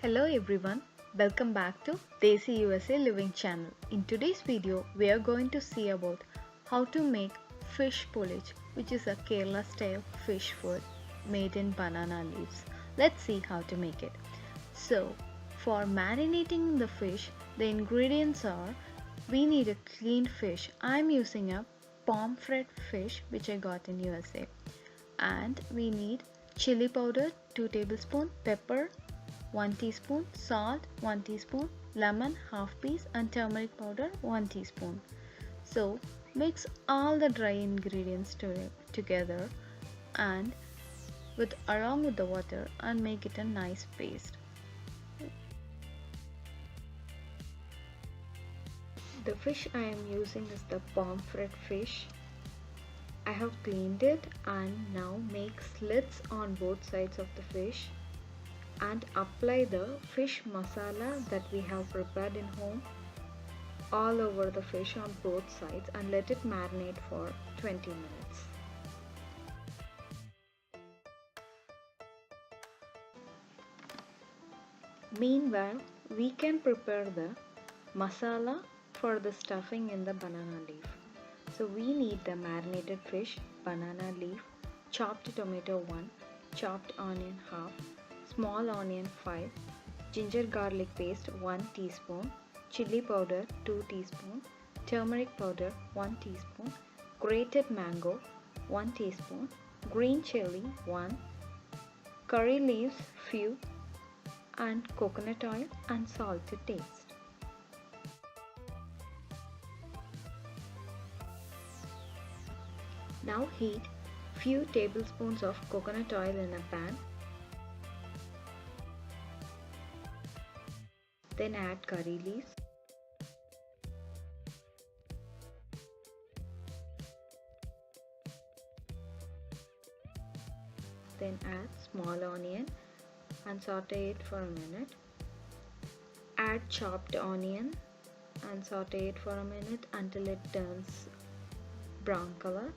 Hello everyone, welcome back to Desi USA Living channel. In today's video, we are going to see about how to make fish polish, which is a Kerala style fish food made in banana leaves. Let's see how to make it. So, for marinating the fish, the ingredients are we need a clean fish. I'm using a Pomfret fish which I got in USA. And we need chili powder 2 tablespoons, pepper 1 teaspoon, salt 1 teaspoon, lemon half piece and turmeric powder 1 teaspoon. So mix all the dry ingredients together and along with the water and make it a nice paste. The fish I am using is the pomfret fish. I have cleaned it and now make slits on both sides of the fish and apply the fish masala that we have prepared in home all over the fish on both sides and let it marinate for 20 minutes. Meanwhile, we can prepare the masala for the stuffing in the banana leaf. So we need the marinated fish, banana leaf, chopped tomato 1, chopped onion half, small onion 5, ginger garlic paste 1 teaspoon, chili powder 2 teaspoon, turmeric powder 1 teaspoon, grated mango 1 teaspoon, green chili 1, curry leaves few and coconut oil and salt to taste. Now heat few tablespoons of coconut oil in a pan. Then add curry leaves. Then add small onion and saute it for a minute. Add chopped onion and saute it for a minute until it turns brown color.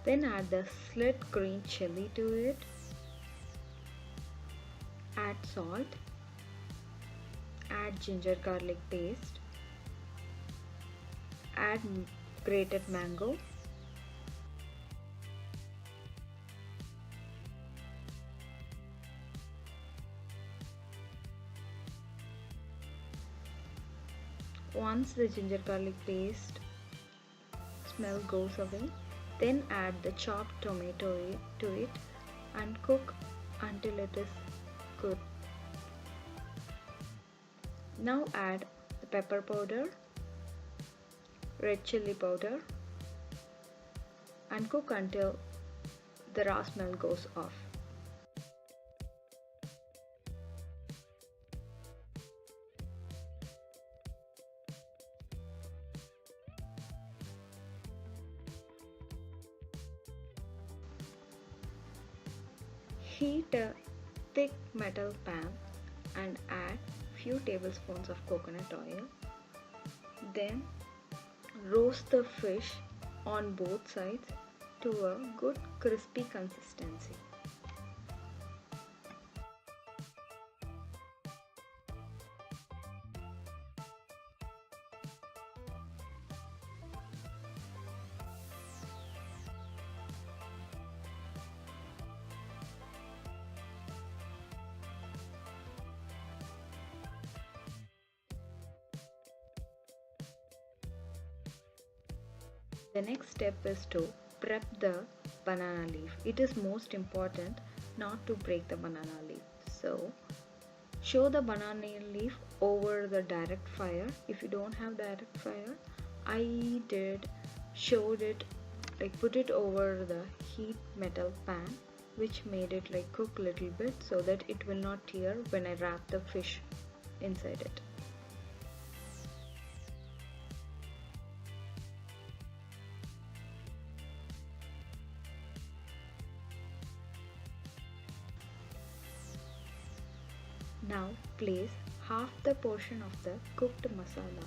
Then add the slit green chili to it. Add salt. Add ginger garlic paste. Add grated mango. Once the ginger garlic paste smell goes away, then add the chopped tomato to it and cook until it is good. Now add the pepper powder, red chili powder and cook until the raw smell goes off. Heat a thick metal pan and add few tablespoons of coconut oil. Then roast the fish on both sides to a good crispy consistency. The next step is to prep the banana leaf. It is most important not to break the banana leaf. So show the banana leaf over the direct fire. If you don't have direct fire, I showed it put it over the heat metal pan, which made it cook little bit so that it will not tear when I wrap the fish inside it. Now place half the portion of the cooked masala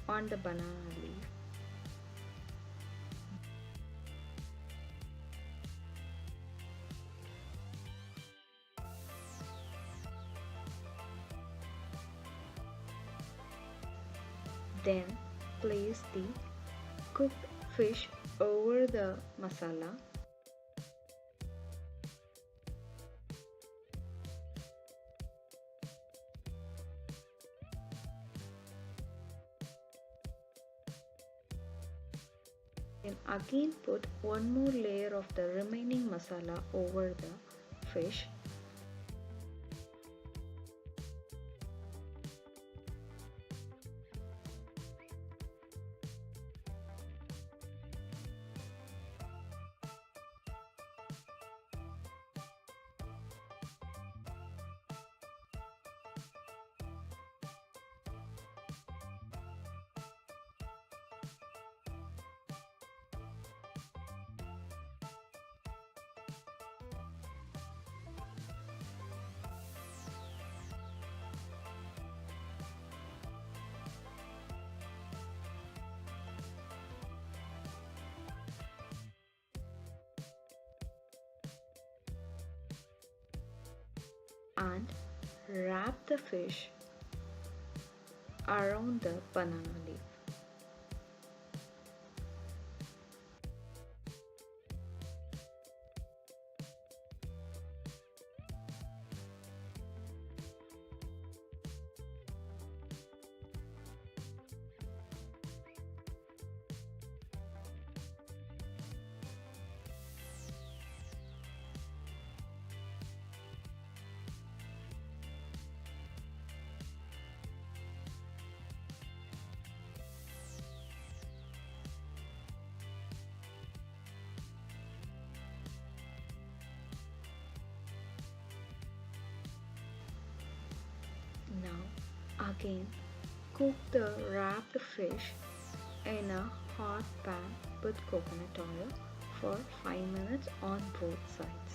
on the banana leaf. Then place the cooked fish over the masala. Then again put one more layer of the remaining masala over the fish. And wrap the fish around the banana leaf. Now again cook the wrapped fish in a hot pan with coconut oil for 5 minutes on both sides.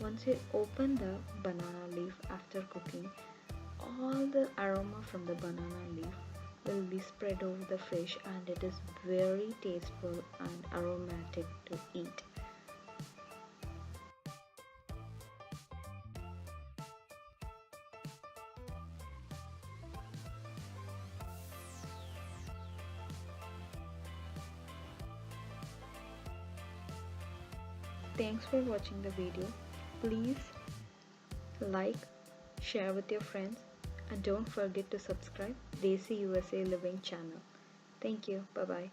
Once you open the banana leaf after cooking, all the aroma from the banana leaf will be spread over the fish and it is very tasteful and aromatic to eat. Thanks for watching the video. Please like, share with your friends, and don't forget to subscribe Desi USA Living channel. Thank you. Bye bye.